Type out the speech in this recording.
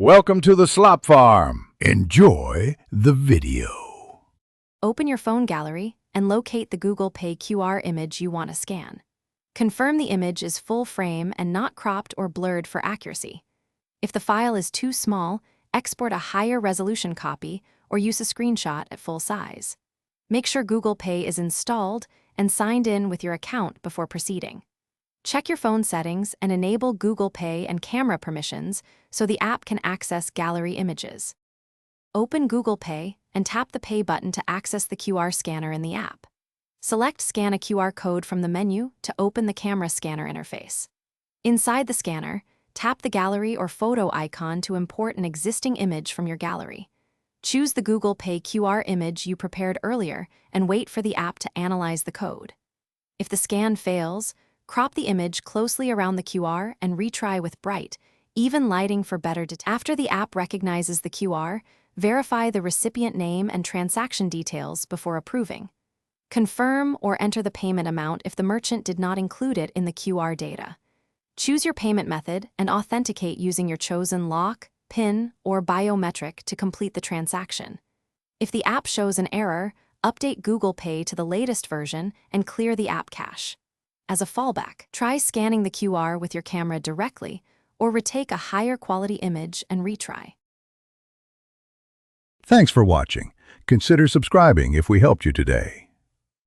Welcome to the Slop Farm. Enjoy the video. Open your phone gallery and locate the Google Pay QR image you want to scan. Confirm the image is full frame and not cropped or blurred for accuracy. If the file is too small, export a higher resolution copy or use a screenshot at full size. Make sure Google Pay is installed and signed in with your account before proceeding. Check your phone settings and enable Google Pay and camera permissions so the app can access gallery images. Open Google Pay and tap the Pay button to access the QR scanner in the app. Select Scan a QR code from the menu to open the camera scanner interface. Inside the scanner, tap the gallery or photo icon to import an existing image from your gallery. Choose the Google Pay QR image you prepared earlier and wait for the app to analyze the code. If the scan fails, crop the image closely around the QR and retry with bright, even lighting for better detection. After the app recognizes the QR, verify the recipient name and transaction details before approving. Confirm or enter the payment amount if the merchant did not include it in the QR data. Choose your payment method and authenticate using your chosen lock, PIN, or biometric to complete the transaction. If the app shows an error, update Google Pay to the latest version and clear the app cache. As a fallback, try scanning the QR with your camera directly or retake a higher quality image and retry. Thanks for watching. Consider subscribing if we helped you today.